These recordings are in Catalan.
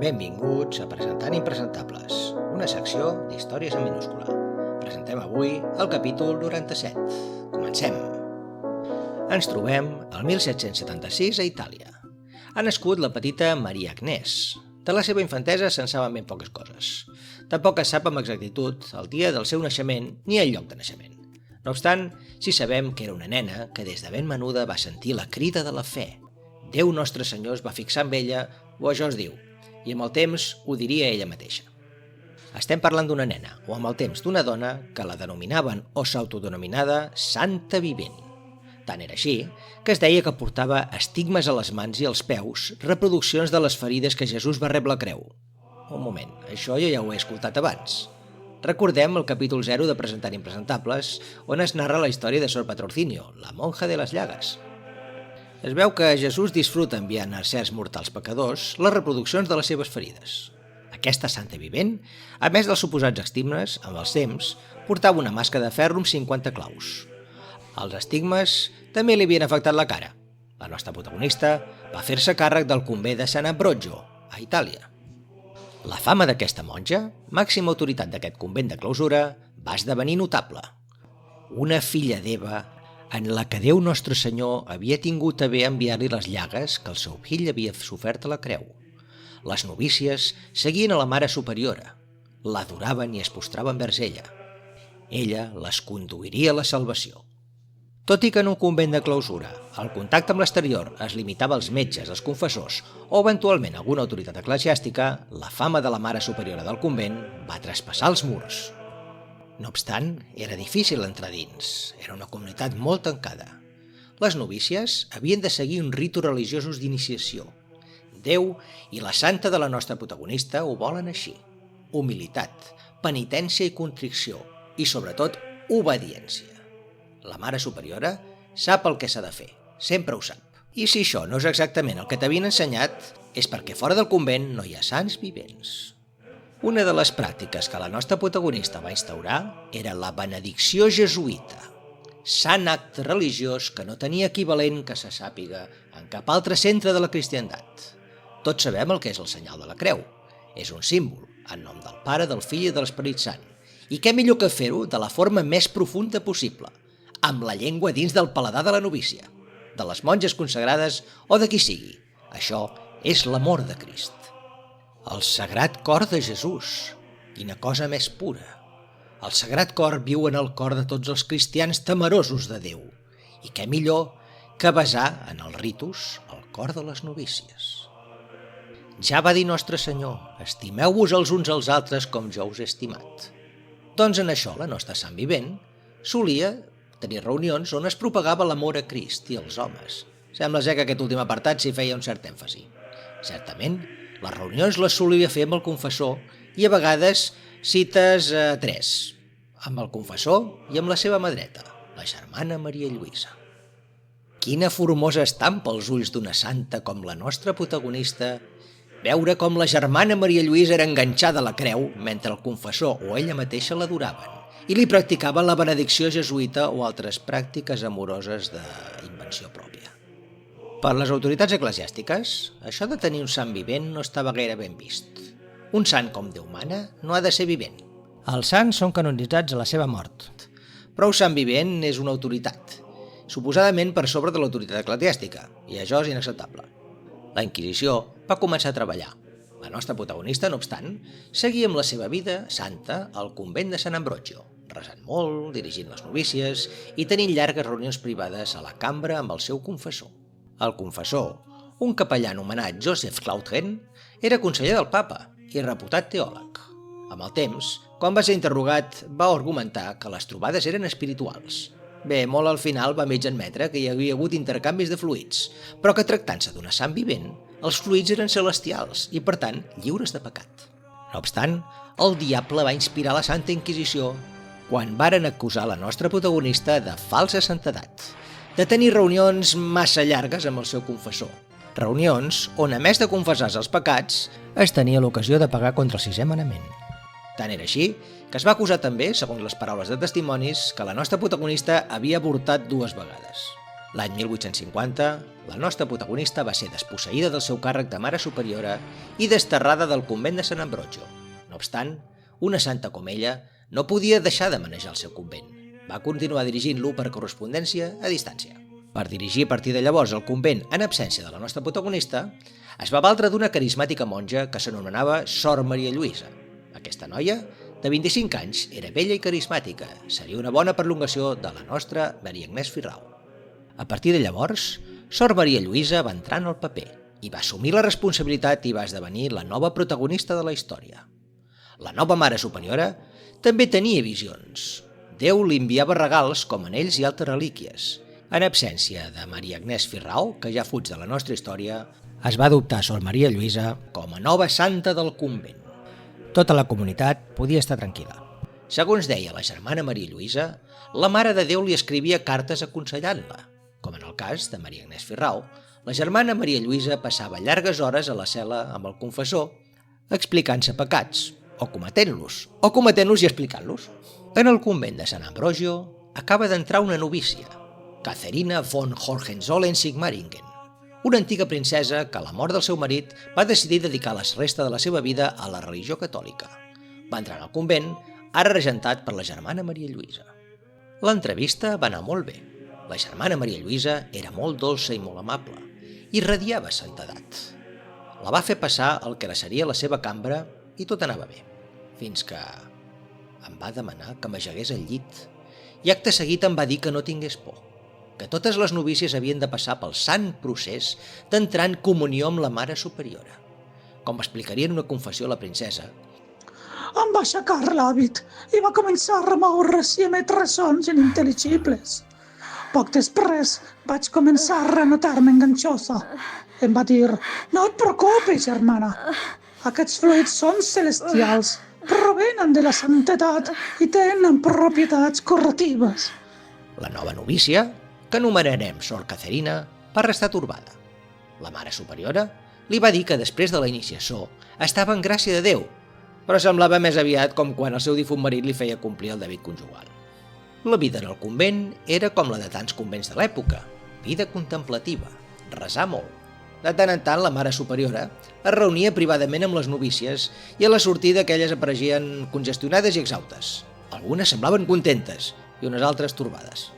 Benvinguts a Presentant Impresentables, una secció d'històries en minúscula. Presentem avui el capítol 97. Comencem! Ens trobem al 1776 a Itàlia. Ha nascut la petita Maria Agnès. De la seva infantesa se'n saben ben poques coses. Tampoc es sap amb exactitud el dia del seu naixement ni el lloc de naixement. No obstant, sí sabem que era una nena que des de ben menuda va sentir la crida de la fe. Déu Nostre Senyor es va fixar en ella, o això es diu, i amb el temps ho diria ella mateixa. Estem parlant d'una nena, o amb el temps d'una dona, que la denominaven o s'autodenominada Santa Vivent. Tant era així que es deia que portava estigmes a les mans i als peus, reproduccions de les ferides que Jesús va rebre a la creu. Un moment, això jo ja ho he escoltat abans. Recordem el capítol 0 de Presentant Impresentables, on es narra la història de Sor Patrocinio, la monja de les llagues. Es veu que Jesús disfruta enviant a certs mortals pecadors les reproduccions de les seves ferides. Aquesta Santa Vivent, a més dels suposats estigmes, amb els temps, portava una màscara de ferro amb 50 claus. Els estigmes també li havien afectat la cara. La nostra protagonista va fer-se càrrec del convent de Sant Ambrogio, a Itàlia. La fama d'aquesta monja, màxima autoritat d'aquest convent de clausura, va esdevenir notable. Una filla d'Eva en la que Déu Nostre Senyor havia tingut a bé enviar-li les llagues que el seu fill havia sofert a la creu. Les novícies seguien a la Mare Superiora, l'adoraven i es postraven vers ella. Ella les conduiria a la salvació. Tot i que en un convent de clausura el contacte amb l'exterior es limitava als metges, als confessors o eventualment alguna autoritat eclesiàstica, la fama de la Mare Superiora del convent va traspassar els murs. No obstant, era difícil entrar dins. Era una comunitat molt tancada. Les novícies havien de seguir uns ritus religiosos d'iniciació. Déu i la santa de la nostra protagonista ho volen així. Humilitat, penitència i contricció, i sobretot, obediència. La Mare Superiora sap el que s'ha de fer, sempre ho sap. I si això no és exactament el que t'havien ensenyat, és perquè fora del convent no hi ha sants vivents. Una de les pràctiques que la nostra protagonista va instaurar era la benedicció jesuïta, sant acte religiós que no tenia equivalent que se sàpiga en cap altre centre de la cristiandat. Tots sabem el que és el senyal de la creu. És un símbol, en nom del Pare, del Fill i de l'Esperit Sant. I què millor que fer-ho de la forma més profunda possible, amb la llengua dins del paladar de la novícia, de les monges consagrades o de qui sigui. Això és l'amor de Crist. El Sagrat Cor de Jesús. Quina cosa més pura. El Sagrat Cor viu en el cor de tots els cristians temerosos de Déu. I què millor que basar en els ritus el cor de les novícies. Ja va dir Nostre Senyor, estimeu-vos els uns als altres com jo us he estimat. Doncs en això la nostra Sant Vivent solia tenir reunions on es propagava l'amor a Crist i als homes. Sembla ser que aquest últim apartat s'hi feia un cert èmfasi. Certament, les reunions les solia fer amb el confessor i a vegades cites a tres, amb el confessor i amb la seva madreta, la germana Maria Lluïsa. Quina formosa estampa als ulls d'una santa com la nostra protagonista veure com la germana Maria Lluïsa era enganxada a la creu mentre el confessor o ella mateixa l'adoraven i li practicaven la benedicció jesuïta o altres pràctiques amoroses d'invenció pròpia. Per les autoritats eclesiàstiques, això de tenir un sant vivent no estava gaire ben vist. Un sant com Déu mana no ha de ser vivent. Els sants són canonitzats a la seva mort, però un sant vivent és una autoritat, suposadament per sobre de l'autoritat eclesiàstica, i això és inacceptable. La Inquisició va començar a treballar. La nostra protagonista, no obstant, seguia amb la seva vida santa al convent de Sant Ambrogio, resant molt, dirigint les novícies i tenint llargues reunions privades a la cambra amb el seu confessor. El confessor, un capellà anomenat Joseph Claudren, era conseller del papa i reputat teòleg. Amb el temps, quan va ser interrogat, va argumentar que les trobades eren espirituals. Bé, molt al final va mig admetre que hi havia hagut intercanvis de fluids, però que tractant-se d'una sant vivent, els fluids eren celestials i, per tant, lliures de pecat. No obstant, el diable va inspirar la Santa Inquisició quan varen acusar la nostra protagonista de falsa santedat, de tenir reunions massa llargues amb el seu confessor. Reunions on, a més de confessar-se els pecats, es tenia l'ocasió de pagar contra el sisè manament. Tant era així que es va acusar també, segons les paraules de testimonis, que la nostra protagonista havia avortat 2 vegades. L'any 1850, la nostra protagonista va ser desposseïda del seu càrrec de mare superiora i desterrada del convent de Sant Ambrogio. No obstant, una santa com ella no podia deixar de manejar el seu convent. Va continuar dirigint-lo per correspondència a distància. Per dirigir a partir de llavors el convent en absència de la nostra protagonista, es va valdre d'una carismàtica monja que s'anomenava Sor Maria Lluïsa. Aquesta noia, de 25 anys, era bella i carismàtica. Seria una bona prolongació de la nostra Maria Agnès Firrau. A partir de llavors, Sor Maria Lluïsa va entrar en el paper i va assumir la responsabilitat i va esdevenir la nova protagonista de la història. La nova mare superiora també tenia visions. Déu li enviava regals com anells i altres relíquies. En absència de Maria Agnès Firrau, que ja fuig de la nostra història, es va adoptar Sor Maria Lluïsa com a nova santa del convent. Tota la comunitat podia estar tranquil·la. Segons deia la germana Maria Lluïsa, la Mare de Déu li escrivia cartes aconsellant-la. Com en el cas de Maria Agnès Firrau, la germana Maria Lluïsa passava llargues hores a la cel·la amb el confessor explicant-se pecats, o cometent-los i explicant-los. En el convent de Sant Ambrogio acaba d'entrar una novícia, Katharina von Hohenzollern-Sigmaringen, una antiga princesa que a la mort del seu marit va decidir dedicar la resta de la seva vida a la religió catòlica. Va entrar en el convent, ara regentat per la germana Maria Lluïsa. L'entrevista va anar molt bé. La germana Maria Lluïsa era molt dolça i molt amable i radiava santedat. La va fer passar al que seria la seva cambra i tot anava bé, fins que em va demanar que m'ajagués al llit i acte seguit em va dir que no tingués por, que totes les novícies havien de passar pel sant procés d'entrar en comunió amb la Mare Superiora. Com explicaria en una confessió a la princesa, em va aixecar l'hàbit i va començar a remoure-s i emetre sons inintel·ligibles. Poc després vaig començar a renotar-me enganxosa. Em va dir, no et preocupis, germana. Aquests fluids són celestials, provenen de la santedat i tenen propietats curatives. La nova novícia, que anomenarem Sor Katharina, va restar torbada. La Mare Superiora li va dir que després de la iniciació estava en gràcia de Déu, però semblava més aviat com quan el seu difunt marit li feia complir el debat conjugal. La vida en el convent era com la de tants convents de l'època, vida contemplativa, resar molt. De tant en tant la Mare Superiora es reunia privadament amb les novícies i a la sortida aquelles apareixien congestionades i exhaustes. Algunes semblaven contentes i unes altres torbades.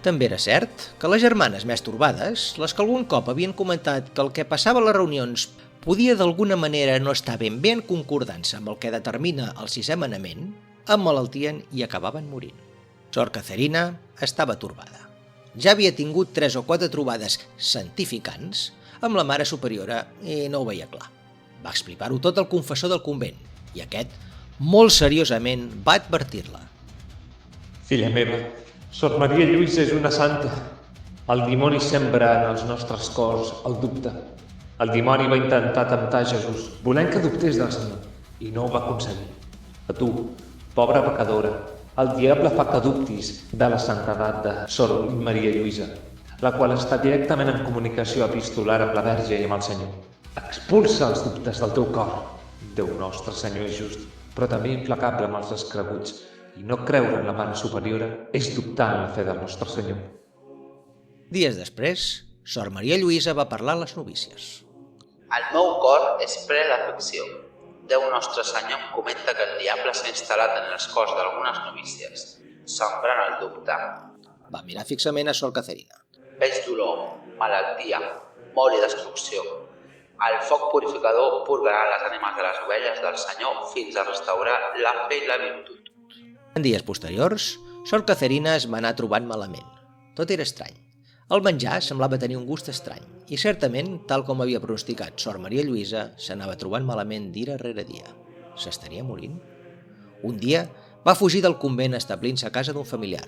També era cert que les germanes més torbades, les que algun cop havien comentat que el que passava a les reunions podia d'alguna manera no estar ben en concordança amb el que determina el sisè manament, emmalaltien i acabaven morint. Sor Katharina estava torbada. Ja havia tingut 3 o 4 trobades santificants amb la Mare Superiora i no ho veia clar. Va explicar-ho tot al confessor del convent i aquest, molt seriosament, va advertir-la. Filla meva, Sor Maria Lluïsa és una santa. El dimoni sembra en els nostres cors el dubte. El dimoni va intentar temptar Jesús, volent que dubtés del Senyor, i no ho va aconseguir. A tu, pobra pecadora, el diable fa que dubtis de la santedat de Sor Maria Lluïsa, la qual està directament en comunicació epistolar amb la Verge i amb el Senyor. Expulsa els dubtes del teu cor. Déu nostre Senyor és just, però també implacable amb els descreguts, i no creure en la Mare Superiora és dubtar en la fe del nostre Senyor. Dies després, Sor Maria Lluïsa va parlar a les novícies. El meu cor és ple d'afecció. Déu nostre Senyor em comenta que el diable s'ha instal·lat en els cors d'algunes novícies, sembrant el dubte. Va mirar fixament a Sor Katharina. Veig dolor, malaltia, mort i destrucció. El foc purificador purgarà les ànimes de les ovelles del Senyor fins a restaurar la fe i la virtut. En dies posteriors, Sor Katharina es va anar trobant malament. Tot era estrany. El menjar semblava tenir un gust estrany i certament, tal com havia pronosticat Sor Maria Lluïsa, s'anava trobant malament dia rere dia. S'estaria morint? Un dia va fugir del convent establint-se a casa d'un familiar.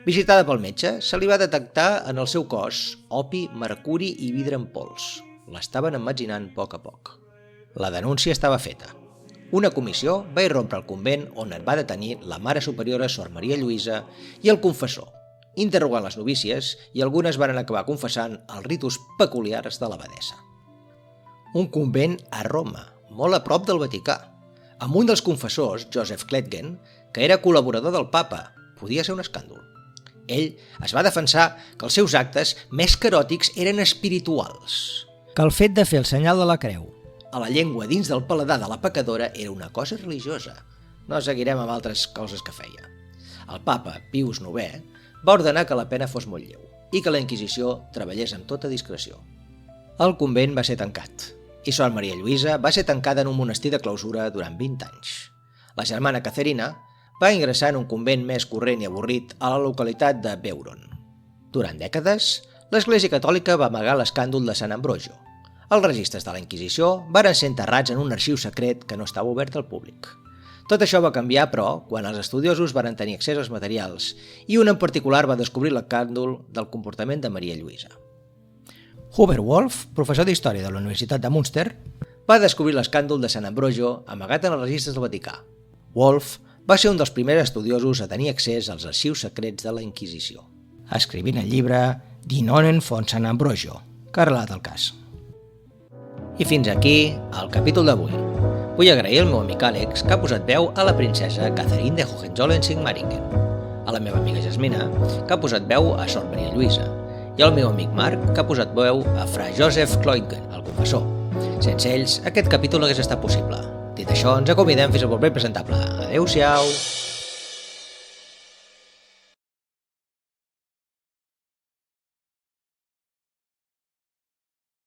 Visitada pel metge, se li va detectar en el seu cos opi, mercuri i vidre en pols. L'estaven emmetzinant a poc. La denúncia estava feta. Una comissió va irrompre al convent on et va detenir la Mare Superiora Sor Maria Lluïsa i el confessor, interrogant les novícies i algunes van acabar confessant els ritus peculiars de l'abadessa. Un convent a Roma, molt a prop del Vaticà, amb un dels confessors, Joseph Cletgen, que era col·laborador del papa. Podia ser un escàndol. Ell es va defensar que els seus actes més que eròtics eren espirituals, que el fet de fer el senyal de la creu a la llengua dins del paladar de la pecadora era una cosa religiosa. No seguirem amb altres coses que feia. El papa Pius IX va ordenar que la pena fos molt lleu i que la Inquisició treballés amb tota discreció. El convent va ser tancat i Sor Maria Lluïsa va ser tancada en un monestir de clausura durant 20 anys. La germana Caterina va ingressar en un convent més corrent i avorrit a la localitat de Beuron. Durant dècades, l'Església Catòlica va amagar l'escàndol de Sant Ambrogio. Els registres de la Inquisició varen ser enterrats en un arxiu secret que no estava obert al públic. Tot això va canviar, però, quan els estudiosos varen tenir accés als materials i un en particular va descobrir l'escàndol del comportament de Maria Lluïsa. Hubert Wolf, professor d'Història de la Universitat de Münster, va descobrir l'escàndol de Sant Ambrogio amagat en els registres del Vaticà. Wolf va ser un dels primers estudiosos a tenir accés als arxius secrets de la Inquisició, escrivint el llibre Die Nonnen von Sant Ambrogio, que relata el cas. I fins aquí el capítol d'avui. Vull agrair al meu amic Àlex, que ha posat veu a la princesa Catherine de Hohenzollern-Sigmaringen, a la meva amiga Jasmina, que ha posat veu a Sor Maria Lluïsa, i al meu amic Marc, que ha posat veu a Fra Joseph Kloingen, el confessor. Sense ells, aquest capítol no hagués estat possible. Dit això, ens acomidem fins al proper presentable. Adéu-siau!